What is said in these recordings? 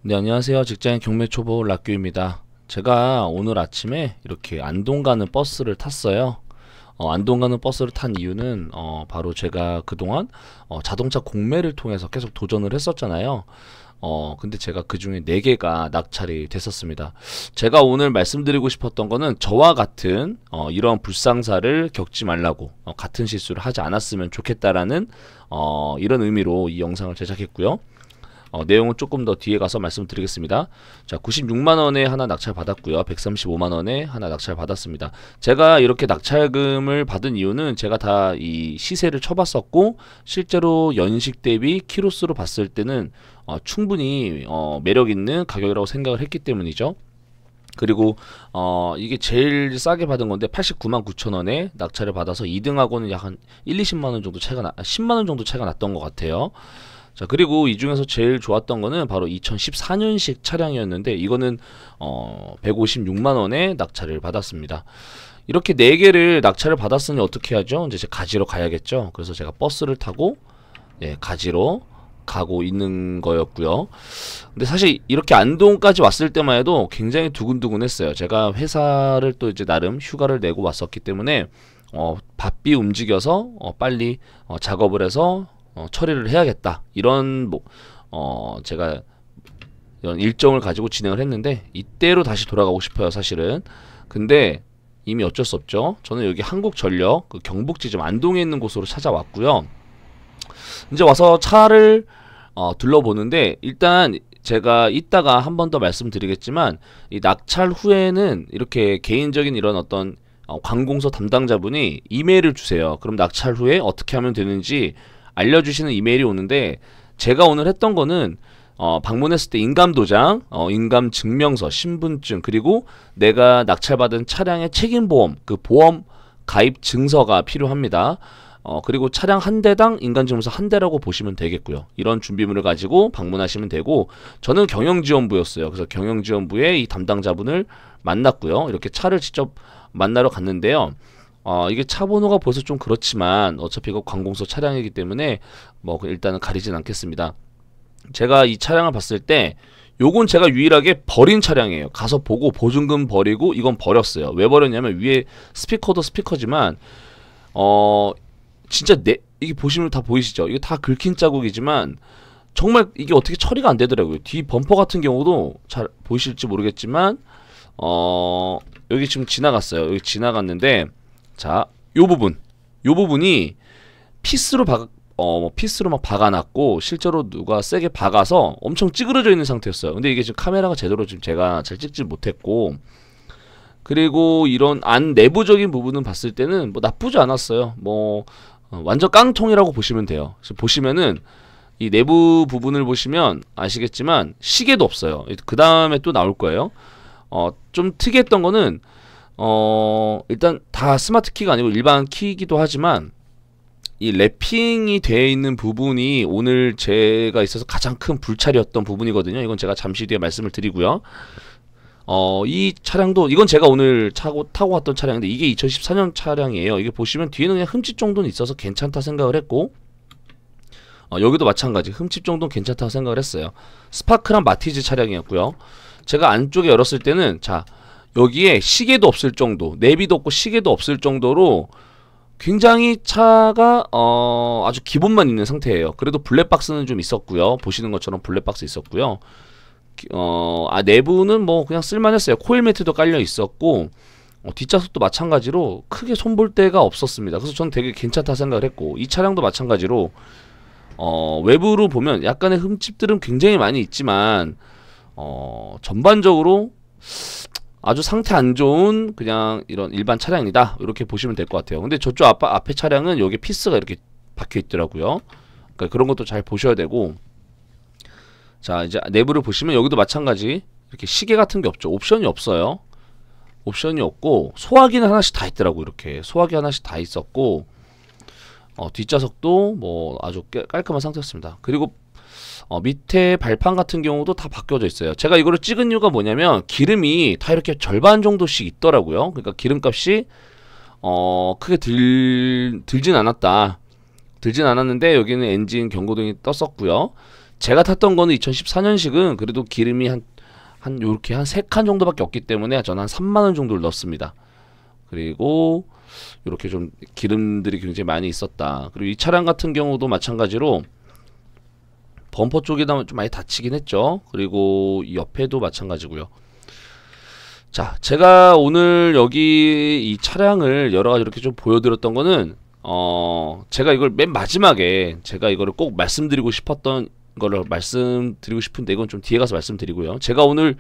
네, 안녕하세요. 직장인 경매 초보 락규입니다. 제가 오늘 아침에 이렇게 안동 가는 버스를 탔어요. 안동 가는 버스를 탄 이유는 바로 제가 그동안 자동차 공매를 통해서 계속 도전을 했었잖아요. 근데 제가 그 중에 4개가 낙찰이 됐었습니다. 제가 오늘 말씀드리고 싶었던 거는 저와 같은 이런 불상사를 겪지 말라고, 같은 실수를 하지 않았으면 좋겠다라는 이런 의미로 이 영상을 제작했고요. 내용은 조금 더 뒤에 가서 말씀드리겠습니다. 자, 96만원에 하나 낙찰 받았고요. 135만원에 하나 낙찰 받았습니다. 제가 이렇게 낙찰금을 받은 이유는 제가 다 이 시세를 쳐봤었고, 실제로 연식 대비 키로수로 봤을 때는 충분히 매력있는 가격이라고 생각을 했기 때문이죠. 그리고 이게 제일 싸게 받은 건데 89만 9천원에 낙찰을 받아서 2등하고는 약 한 1, 20만원 정도 차이가 10만원 정도 차이가 났던 것 같아요. 자, 그리고 이 중에서 제일 좋았던 거는 바로 2014년식 차량이었는데, 이거는 156만원에 낙찰을 받았습니다. 이렇게 4개를 낙찰을 받았으니 어떻게 하죠? 이제 가지러 가야겠죠. 그래서 제가 버스를 타고 가지러 가고 있는 거였고요. 근데 사실 이렇게 안동까지 왔을 때만 해도 굉장히 두근두근했어요. 제가 회사를 또 이제 나름 휴가를 내고 왔었기 때문에 바삐 움직여서 빨리 작업을 해서 처리를 해야겠다, 이런 제가 이런 일정을 가지고 진행을 했는데, 이때로 다시 돌아가고 싶어요, 사실은. 근데 이미 어쩔 수 없죠. 저는 여기 한국전력 그 경북지점 안동에 있는 곳으로 찾아왔고요. 이제 와서 차를 둘러보는데, 일단 제가 이따가 한 번 더 말씀드리겠지만, 이 낙찰 후에는 이렇게 개인적인 이런 어떤 관공서 담당자분이 이메일을 주세요. 그럼 낙찰 후에 어떻게 하면 되는지 알려주시는 이메일이 오는데, 제가 오늘 했던 거는 방문했을 때 인감도장, 인감증명서, 신분증, 그리고 내가 낙찰받은 차량의 책임보험, 그 보험 가입 증서가 필요합니다. 그리고 차량 한 대당 인감증명서 한 대라고 보시면 되겠고요. 이런 준비물을 가지고 방문하시면 되고, 저는 경영지원부였어요. 그래서 경영지원부의 이 담당자분을 만났고요. 이렇게 차를 직접 만나러 갔는데요. 이게 차 번호가 벌써 좀 그렇지만 어차피 이거 관공서 차량이기 때문에 일단은 가리진 않겠습니다. 제가 이 차량을 봤을 때 요건 제가 유일하게 버린 차량이에요. 가서 보고 보증금 버리고 이건 버렸어요. 왜 버렸냐면, 위에 스피커도 스피커지만 진짜 이게 보시면 다 보이시죠? 이게 다 긁힌 자국이지만 정말 이게 어떻게 처리가 안 되더라고요. 뒤 범퍼 같은 경우도 잘 보이실지 모르겠지만 여기 지금 지나갔어요. 여기 지나갔는데, 자, 요 부분이 피스로 피스로 막 박아놨고, 실제로 누가 세게 박아서 엄청 찌그러져 있는 상태였어요. 근데 이게 지금 카메라가 제대로 지금 제가 잘 찍지 못했고, 그리고 이런 안 내부적인 부분은 봤을 때는 나쁘지 않았어요. 완전 깡통이라고 보시면 돼요. 보시면은 이 내부 부분을 보시면 아시겠지만 시계도 없어요. 그 다음에 또 나올 거예요. 좀 특이했던 거는 일단 다 스마트 키가 아니고 일반 키이기도 하지만, 이 랩핑이 되어 있는 부분이 오늘 제가 있어서 가장 큰 불찰이었던 부분이거든요. 이건 제가 잠시 뒤에 말씀을 드리고요. 이 차량도, 이건 제가 오늘 타고 왔던 차량인데, 이게 2014년 차량이에요. 이게 보시면 뒤에는 그냥 흠집 정도는 있어서 괜찮다 생각을 했고, 여기도 마찬가지 흠집 정도는 괜찮다고 생각을 했어요. 스파크랑 마티즈 차량이었고요. 제가 안쪽에 열었을 때는, 자, 여기에 시계도 없을 정도, 내비도 없고 시계도 없을 정도로 굉장히 차가 아주 기본만 있는 상태예요. 그래도 블랙박스는 좀 있었고요. 보시는 것처럼 블랙박스 있었고요. 내부는 그냥 쓸만했어요. 코일 매트도 깔려 있었고, 뒷좌석도 마찬가지로 크게 손볼 데가 없었습니다. 그래서 저는 되게 괜찮다 생각을 했고, 이 차량도 마찬가지로 외부로 보면 약간의 흠집들은 굉장히 많이 있지만 전반적으로 아주 상태 안 좋은 그냥 이런 일반 차량이다, 이렇게 보시면 될 것 같아요. 근데 저쪽 앞에 차량은 여기 피스가 이렇게 박혀 있더라고요. 그러니까 그런 것도 잘 보셔야 되고, 자, 이제 내부를 보시면 여기도 마찬가지 이렇게 시계 같은 게 없죠. 옵션이 없어요. 옵션이 없고, 소화기는 하나씩 다 있더라고. 이렇게 소화기 하나씩 다 있었고, 뒷좌석도 아주 깔끔한 상태였습니다. 그리고 밑에 발판 같은 경우도 다 바뀌어져 있어요. 제가 이거를 찍은 이유가 뭐냐면, 기름이 다 이렇게 절반 정도씩 있더라고요. 그러니까 기름값이 크게 들진 않았는데, 여기는 엔진 경고등이 떴었고요. 제가 탔던 거는 2014년식은 그래도 기름이 한 요렇게 한 3칸 정도밖에 없기 때문에 저는 한 3만원 정도를 넣었습니다. 그리고 이렇게 좀 기름들이 굉장히 많이 있었다. 그리고 이 차량 같은 경우도 마찬가지로 범퍼 쪽에다 좀 많이 다치긴 했죠. 그리고 이 옆에도 마찬가지고요. 자, 제가 오늘 여기 이 차량을 여러가지 이렇게 좀 보여드렸던 거는 제가 이걸 맨 마지막에 제가 이거를 꼭 말씀드리고 싶었던 거를 말씀드리고 싶은데 이건 좀 뒤에 가서 말씀드리고요. 제가 오늘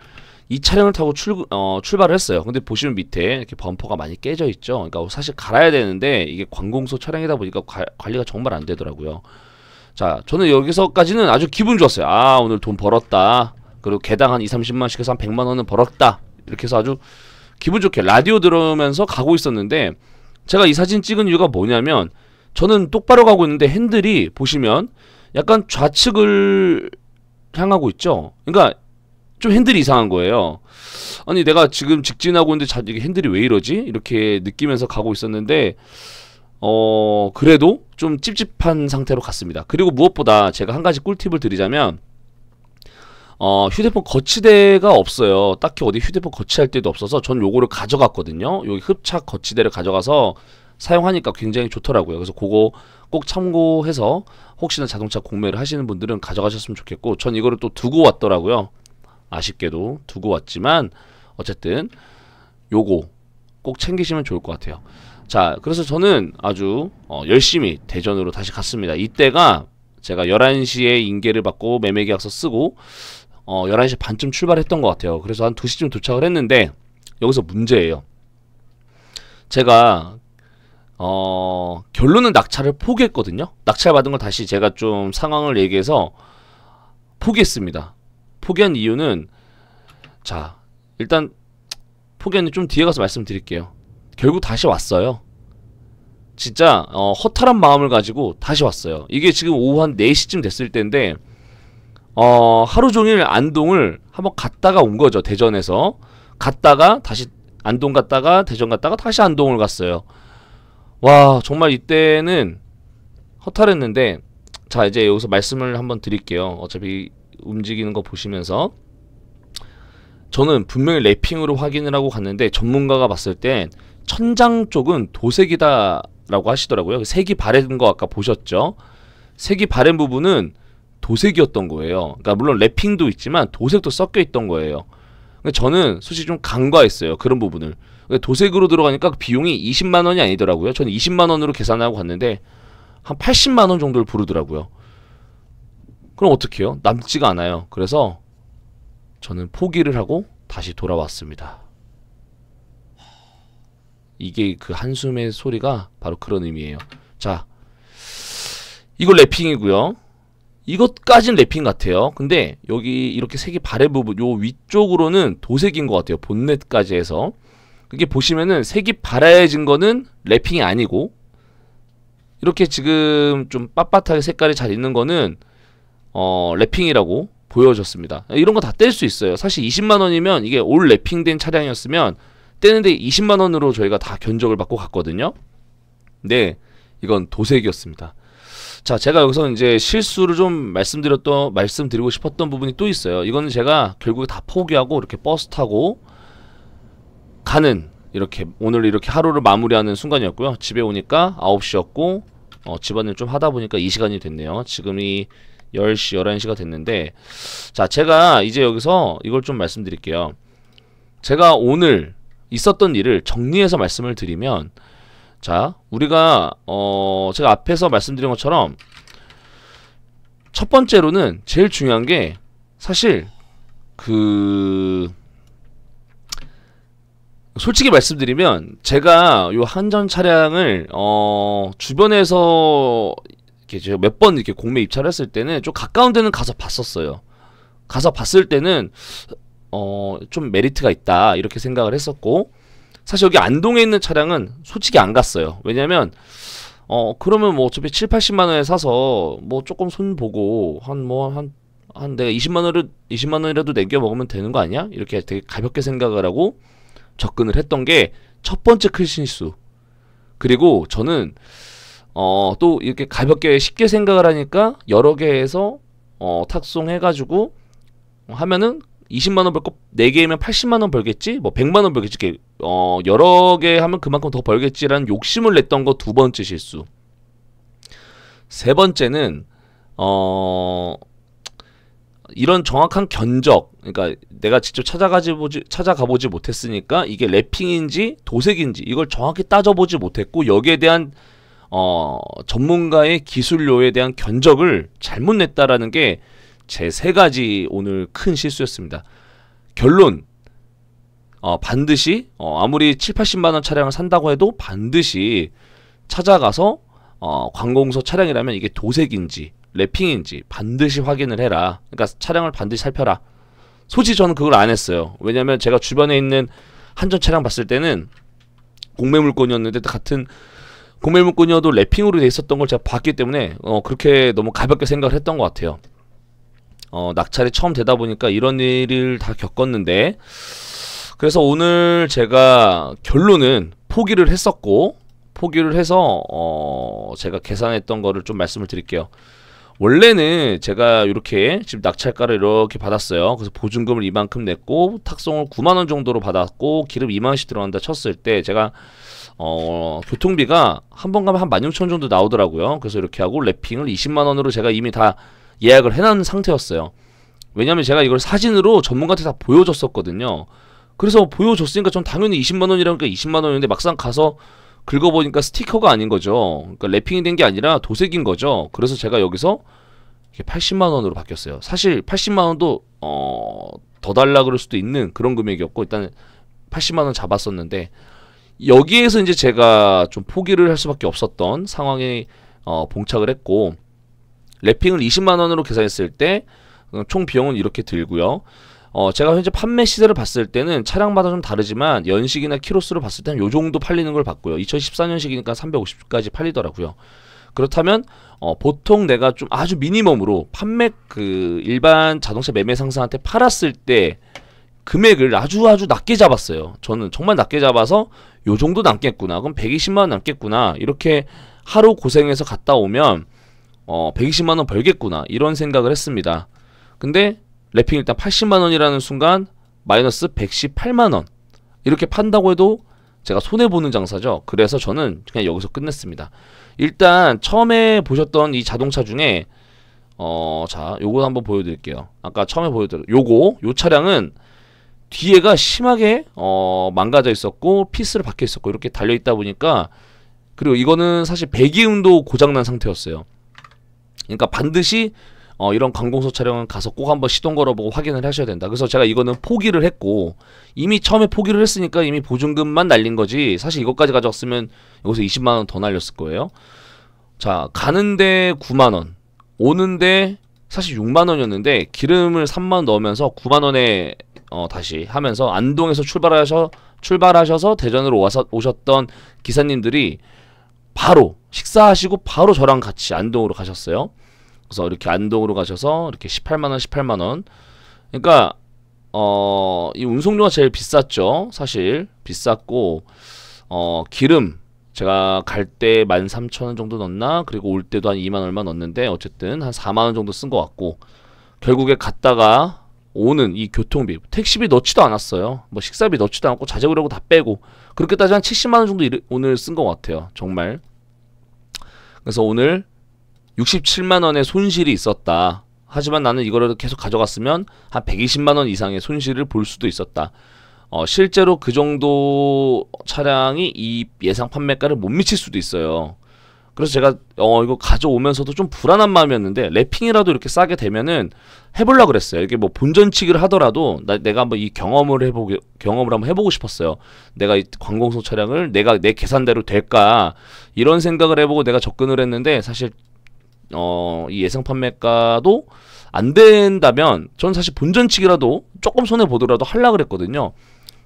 이 차량을 타고 출발을 했어요. 근데 보시면 밑에 이렇게 범퍼가 많이 깨져 있죠. 그러니까 사실 갈아야 되는데 이게 관공서 차량이다 보니까 관리가 정말 안 되더라고요. 자, 저는 여기서까지는 아주 기분 좋았어요. 아, 오늘 돈 벌었다. 그리고 개당 한 2~30만원씩 해서 한 100만원은 벌었다. 이렇게 해서 아주 기분 좋게 라디오 들으면서 가고 있었는데, 제가 이 사진 찍은 이유가 뭐냐면, 저는 똑바로 가고 있는데 핸들이 보시면 약간 좌측을 향하고 있죠. 그러니까 좀 핸들이 이상한 거예요. 아니, 내가 지금 직진하고 있는데 이게 핸들이 왜 이러지? 이렇게 느끼면서 가고 있었는데 그래도 좀 찝찝한 상태로 갔습니다. 그리고 무엇보다 제가 한 가지 꿀팁을 드리자면, 휴대폰 거치대가 없어요. 딱히 어디 휴대폰 거치할 데도 없어서 전 요거를 가져갔거든요. 여기 흡착 거치대를 가져가서 사용하니까 굉장히 좋더라고요. 그래서 그거 꼭 참고해서 혹시나 자동차 공매를 하시는 분들은 가져가셨으면 좋겠고, 전 이거를 또 두고 왔더라고요. 아쉽게도 두고 왔지만 어쨌든 요거 꼭 챙기시면 좋을 것 같아요. 자, 그래서 저는 아주 열심히 대전으로 다시 갔습니다. 이때가 제가 11시에 인계를 받고 매매계약서 쓰고 11시 반쯤 출발했던 것 같아요. 그래서 한 2시쯤 도착을 했는데, 여기서 문제예요. 제가 결론은 낙찰을 포기했거든요. 낙찰 받은 걸 다시 제가 좀 상황을 얘기해서 포기했습니다. 포기한 이유는, 자, 일단 포기한 좀 뒤에 가서 말씀드릴게요. 결국 다시 왔어요. 진짜 허탈한 마음을 가지고 다시 왔어요. 이게 지금 오후 한 4시쯤 됐을 때인데 하루 종일 안동을 한번 갔다가 온 거죠. 대전에서 갔다가 다시 안동 갔다가 대전 갔다가 다시 안동을 갔어요. 와, 정말 이때는 허탈했는데, 자, 이제 여기서 말씀을 한번 드릴게요. 어차피 움직이는 거 보시면서, 저는 분명히 랩핑으로 확인을 하고 갔는데 전문가가 봤을 땐 천장 쪽은 도색이다 라고 하시더라고요. 색이 바랜 거 아까 보셨죠? 색이 바랜 부분은 도색이었던 거예요. 그러니까 물론 랩핑도 있지만 도색도 섞여 있던 거예요. 저는 솔직히 좀 간과했어요, 그런 부분을. 도색으로 들어가니까 비용이 20만원이 아니더라고요. 저는 20만원으로 계산하고 갔는데 한 80만원 정도를 부르더라고요. 그럼 어떻게 해요? 남지가 않아요. 그래서 저는 포기를 하고 다시 돌아왔습니다. 이게 그 한숨의 소리가 바로 그런 의미예요. 자, 이거 랩핑이고요. 이것까진 랩핑 같아요. 근데 여기 이렇게 색이 바랜 부분, 요 위쪽으로는 도색인 것 같아요. 본넷까지 해서. 그게 보시면은 색이 바래진 거는 랩핑이 아니고, 이렇게 지금 좀 빳빳하게 색깔이 잘 있는 거는 랩핑이라고 보여졌습니다. 이런 거 다 뗄 수 있어요. 사실 20만원이면 이게 올 랩핑된 차량이었으면 떼는데 20만원으로 저희가 다 견적을 받고 갔거든요. 근데 이건 도색이었습니다. 자, 제가 여기서 이제 실수를 좀 말씀드리고 싶었던 부분이 또 있어요. 이거는 제가 결국에 다 포기하고 이렇게 버스 타고 가는, 이렇게 오늘 이렇게 하루를 마무리하는 순간이었고요. 집에 오니까 9시였고 집안일 좀 하다 보니까 이 시간이 됐네요. 지금이 10시, 11시가 됐는데, 자, 제가 이제 여기서 이걸 좀 말씀드릴게요. 제가 오늘 있었던 일을 정리해서 말씀을 드리면, 자, 우리가 제가 앞에서 말씀드린 것처럼 첫 번째로는 제일 중요한 게, 사실 솔직히 말씀드리면 제가 요 한전 차량을 주변에서 이렇게 제가 몇 번 이렇게 공매 입찰을 했을 때는 좀 가까운 데는 가서 봤었어요. 가서 봤을 때는 좀 메리트가 있다 이렇게 생각을 했었고, 사실 여기 안동에 있는 차량은 솔직히 안 갔어요. 왜냐면 그러면 뭐 어차피 7~80만원에 사서 뭐 조금 손 보고 한 내가 20만원이라도 내겨 먹으면 되는 거 아니야? 이렇게 되게 가볍게 생각을 하고 접근을 했던 게 첫 번째 큰 실수. 그리고 저는 또 이렇게 가볍게 쉽게 생각을 하니까 여러 개에서 탁송해가지고 하면은 20만원 벌 거 4개면 80만원 벌겠지? 뭐 100만원 벌겠지? 이렇게 여러 개 하면 그만큼 더 벌겠지라는 욕심을 냈던 거 두 번째 실수. 세 번째는 이런 정확한 견적, 그러니까 내가 직접 찾아가보지 못했으니까 이게 랩핑인지 도색인지 이걸 정확히 따져보지 못했고, 여기에 대한 전문가의 기술료에 대한 견적을 잘못 냈다라는 게 제 세 가지 오늘 큰 실수였습니다. 결론, 반드시 아무리 7, 80만원 차량을 산다고 해도 반드시 찾아가서 관공서 차량이라면 이게 도색인지 랩핑인지 반드시 확인을 해라. 그러니까 차량을 반드시 살펴라. 솔직히 저는 그걸 안 했어요. 왜냐면 제가 주변에 있는 한전 차량 봤을 때는 공매 물건이었는데 같은 공매 물건이어도 랩핑으로 돼 있었던 걸 제가 봤기 때문에 그렇게 너무 가볍게 생각을 했던 것 같아요. 낙찰이 처음 되다 보니까 이런 일을 다 겪었는데, 그래서 오늘 제가 결론은 포기를 했었고, 포기를 해서 제가 계산했던 거를 좀 말씀을 드릴게요. 원래는 제가 이렇게 지금 낙찰가를 이렇게 받았어요. 그래서 보증금을 이만큼 냈고 탁송을 9만원 정도로 받았고 기름 2만원씩 들어간다 쳤을 때 제가 교통비가 한 번 가면 한 16,000원 정도 나오더라고요. 그래서 이렇게 하고 랩핑을 20만원으로 제가 이미 다 예약을 해놓은 상태였어요. 왜냐면 제가 이걸 사진으로 전문가한테 다 보여줬었거든요. 그래서 보여줬으니까 전 당연히 20만원이라니까 20만원인데 막상 가서 긁어보니까 스티커가 아닌 거죠. 그러니까 랩핑이 된 게 아니라 도색인 거죠. 그래서 제가 여기서 80만원으로 바뀌었어요. 사실 80만원도 더 달라 그럴 수도 있는 그런 금액이었고 일단 80만원 잡았었는데, 여기에서 이제 제가 좀 포기를 할 수밖에 없었던 상황에 봉착을 했고, 랩핑을 20만원으로 계산했을 때 총 비용은 이렇게 들고요. 제가 현재 판매 시세를 봤을 때는 차량마다 좀 다르지만 연식이나 키로수를 봤을 때는 요 정도 팔리는 걸 봤고요. 2014년식이니까 350까지 팔리더라고요. 그렇다면 보통 내가 좀 아주 미니멈으로 판매 일반 자동차 매매 상사한테 팔았을 때 금액을 아주 낮게 잡았어요. 저는 정말 낮게 잡아서 요 정도 남겠구나, 그럼 120만원 남겠구나, 이렇게 하루 고생해서 갔다 오면 120만원 벌겠구나, 이런 생각을 했습니다. 근데 랩핑 일단 80만원이라는 순간 마이너스 118만원 이렇게 판다고 해도 제가 손해보는 장사죠. 그래서 저는 그냥 여기서 끝냈습니다. 일단 처음에 보셨던 이 자동차 중에 자 요거 한번 보여드릴게요. 아까 처음에 요 차량은 뒤에가 심하게 망가져 있었고 피스를 박혀 있었고 이렇게 달려 있다 보니까, 그리고 이거는 사실 배기음도 고장난 상태였어요. 그러니까 반드시 이런 관공서 차량은 가서 꼭 한번 시동 걸어보고 확인을 하셔야 된다. 그래서 제가 이거는 포기를 했고, 이미 처음에 포기를 했으니까 이미 보증금만 날린 거지 사실 이것까지 가져왔으면 여기서 20만원 더 날렸을 거예요. 자, 가는데 9만원, 오는데 사실 6만원이었는데 기름을 3만원 넣으면서 9만원에 다시 하면서 안동에서 출발하셔서 대전으로 오셨던 기사님들이 바로 식사하시고 바로 저랑 같이 안동으로 가셨어요. 그래서 이렇게 안동으로 가셔서 이렇게 18만원 그러니까 이 운송료가 제일 비쌌죠. 사실 비쌌고 기름 제가 갈 때 13,000원 정도 넣었나, 그리고 올 때도 한 2만 얼마 넣었는데 어쨌든 한 4만원 정도 쓴 것 같고, 결국에 갔다가 오는 이 교통비, 택시비 넣지도 않았어요. 뭐 식사비 넣지도 않고 자재고려고 다 빼고, 그렇게 따지면 한 70만원 정도 오늘 쓴 것 같아요. 정말. 그래서 오늘 67만원의 손실이 있었다. 하지만 나는 이거를 계속 가져갔으면 한 120만원 이상의 손실을 볼 수도 있었다. 실제로 그 정도 차량이 이 예상 판매가를 못 미칠 수도 있어요. 그래서 제가 이거 가져오면서도 좀 불안한 마음이었는데, 랩핑이라도 이렇게 싸게 되면은 해보려고 그랬어요. 이게 뭐 본전치기를 하더라도 내가 한번 이 경험을 한번 해보고 싶었어요. 내가 이 관공서 차량을 내가 내 계산대로 될까, 이런 생각을 해보고 내가 접근을 했는데, 사실 이 예상 판매가도 안 된다면 전 사실 본전치기라도 조금 손해 보더라도 하려고 그랬거든요.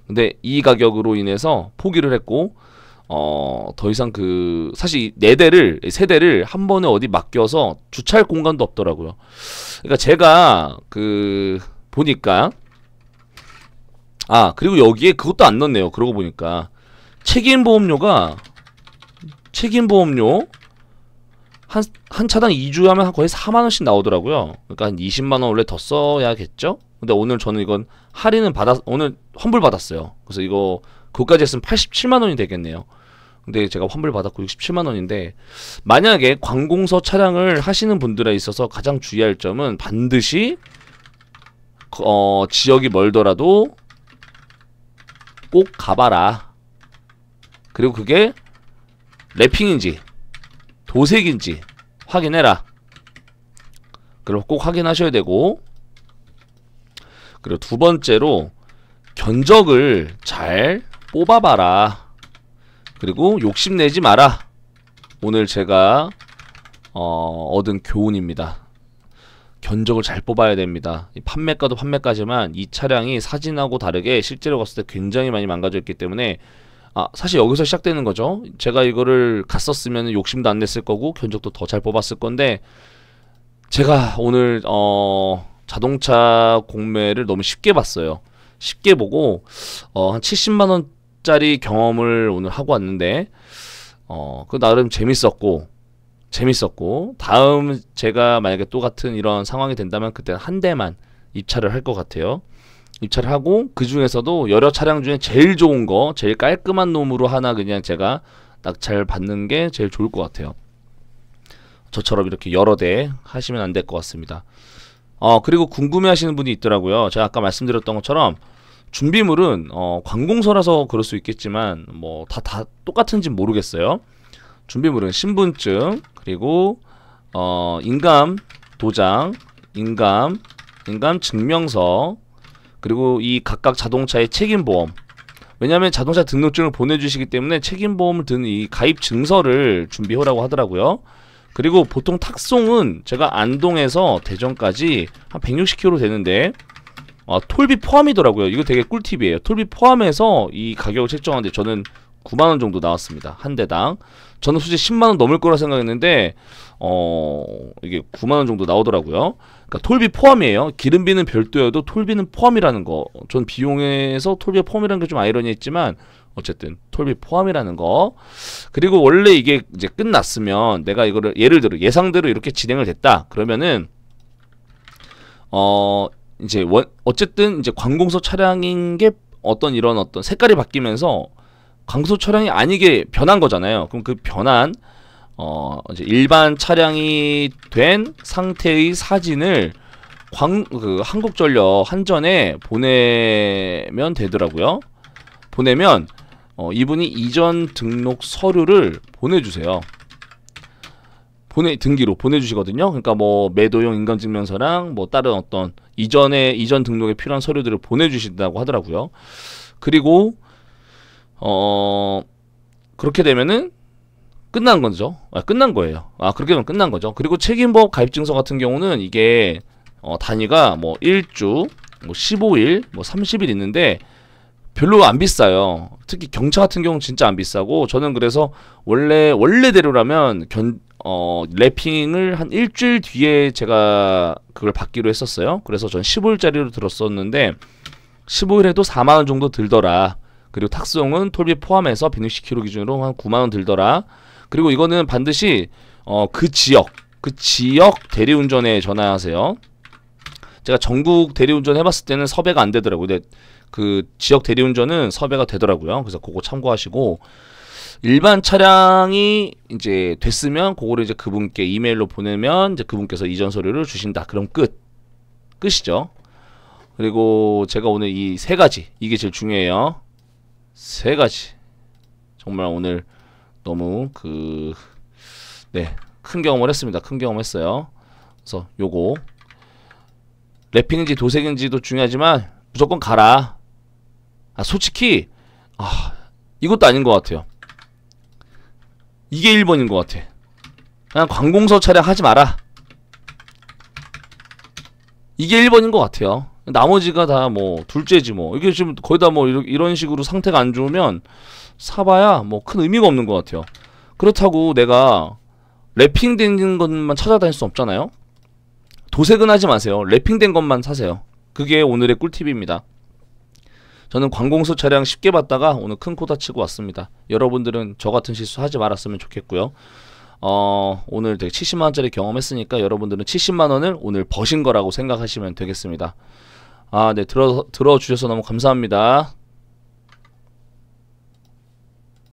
근데 이 가격으로 인해서 포기를 했고, 더 이상 사실 3대를 한 번에 어디 맡겨서 주차할 공간도 없더라고요. 그러니까 제가 보니까, 그리고 여기에 그것도 안 넣었네요. 그러고 보니까 책임보험료 한 차당 2주 하면 거의 4만원씩 나오더라고요. 그러니까 한 20만원 원래 더 써야겠죠? 근데 오늘 저는 이건 할인은 오늘 환불 받았어요. 그래서 이거 그것까지 했으면 87만원이 되겠네요. 근데 제가 환불 받았고 67만원인데, 만약에 관공서 차량을 하시는 분들에 있어서 가장 주의할 점은 반드시 지역이 멀더라도 꼭 가봐라. 그리고 그게 랩핑인지 도색인지 확인해라. 그럼 꼭 확인하셔야 되고, 그리고 두 번째로 견적을 잘 뽑아봐라. 그리고 욕심내지 마라. 오늘 제가 얻은 교훈입니다. 견적을 잘 뽑아야 됩니다. 이 판매가도 판매가지만 이 차량이 사진하고 다르게 실제로 갔을 때 굉장히 많이 망가져 있기 때문에, 사실 여기서 시작되는 거죠. 제가 이거를 갔었으면 욕심도 안 냈을 거고 견적도 더 잘 뽑았을 건데, 제가 오늘 자동차 공매를 너무 쉽게 봤어요. 쉽게 보고 한 70만원짜리 경험을 오늘 하고 왔는데, 그 나름 재밌었고 다음 제가 만약에 또 같은 이런 상황이 된다면 그때는 한 대만 입찰을 할 것 같아요. 입찰을 하고 그 중에서도 여러 차량 중에 제일 좋은 거, 제일 깔끔한 놈으로 하나 그냥 제가 낙찰 받는 게 제일 좋을 것 같아요. 저처럼 이렇게 여러 대 하시면 안 될 것 같습니다. 그리고 궁금해 하시는 분이 있더라고요. 제가 아까 말씀드렸던 것처럼 준비물은 관공서라서 그럴 수 있겠지만 뭐 다 똑같은지 모르겠어요. 준비물은 신분증, 그리고 인감 도장, 인감 증명서, 그리고 이 각각 자동차의 책임보험. 왜냐하면 자동차 등록증을 보내주시기 때문에 책임보험을 드는 이 가입 증서를 준비해오라고 하더라고요. 그리고 보통 탁송은 제가 안동에서 대전까지 한 160km 되는데 톨비 포함이더라고요. 이거 되게 꿀팁이에요. 톨비 포함해서 이 가격을 책정하는데 저는 9만원 정도 나왔습니다. 한 대당. 저는 솔직히 10만원 넘을 거라 생각했는데 이게 9만원 정도 나오더라고요. 그러니까 톨비 포함이에요. 기름비는 별도여도 톨비는 포함이라는 거. 전 비용에서 톨비 포함이라는 게 좀 아이러니했지만 어쨌든 톨비 포함이라는 거. 그리고 원래 이게 이제 끝났으면 내가 이거를 예를 들어 예상대로 이렇게 진행을 됐다. 그러면은 이제 어쨌든 이제 관공서 차량인 게 어떤 색깔이 바뀌면서 관공서 차량이 아니게 변한 거잖아요. 그럼 그 변한 이제 일반 차량이 된 상태의 사진을 한국전력 한전에 보내면 되더라고요. 보내면 이분이 이전 등록 서류를 보내주세요. 등기로 보내주시거든요. 그러니까 뭐 매도용 인감증명서랑 뭐 다른 어떤 이전 등록에 필요한 서류들을 보내주신다고 하더라고요. 그리고 그렇게 되면은 끝난 거죠. 끝난 거예요. 그렇게 되면 끝난 거죠. 그리고 책임보험 가입증서 같은 경우는 이게 단위가 뭐 1주, 뭐 15일, 뭐 30일 있는데 별로 안 비싸요. 특히 경차 같은 경우는 진짜 안 비싸고, 저는 그래서 원래대로라면 랩핑을 한 일주일 뒤에 제가 그걸 받기로 했었어요. 그래서 전 15일짜리로 들었었는데 15일에도 4만원 정도 들더라. 그리고 탁송은 톨비 포함해서 160km 기준으로 한 9만원 들더라. 그리고 이거는 반드시 그 지역 대리운전에 전화하세요. 제가 전국 대리운전 해봤을 때는 섭외가 안 되더라고요. 근데 그 지역 대리운전은 섭외가 되더라고요. 그래서 그거 참고하시고, 일반 차량이 이제 됐으면 그거를 이제 그분께 이메일로 보내면 이제 그분께서 이전 서류를 주신다. 그럼 끝이죠. 그리고 제가 오늘 이 세 가지, 이게 제일 중요해요. 세 가지 정말 오늘 너무 큰 경험을 했습니다. 큰 경험했어요. 그래서 요거 랩핑인지 도색인지도 중요하지만 무조건 가라. 솔직히 이것도 아닌 것 같아요. 이게 1번인 것 같아. 그냥 관공서 차량 하지 마라. 이게 1번인 것 같아요. 나머지가 다 뭐 둘째지 뭐. 이게 지금 거의 다 뭐 이런 식으로 상태가 안 좋으면 사봐야 뭐 큰 의미가 없는 것 같아요. 그렇다고 내가 랩핑된 것만 찾아다닐 수 없잖아요. 도색은 하지 마세요. 랩핑된 것만 사세요. 그게 오늘의 꿀팁입니다. 저는 관공서 차량 쉽게 봤다가 오늘 큰 코 다치고 왔습니다. 여러분들은 저 같은 실수 하지 말았으면 좋겠고요. 오늘 되게 70만원짜리 경험했으니까 여러분들은 70만원을 오늘 버신 거라고 생각하시면 되겠습니다. 네, 들어주셔서 너무 감사합니다.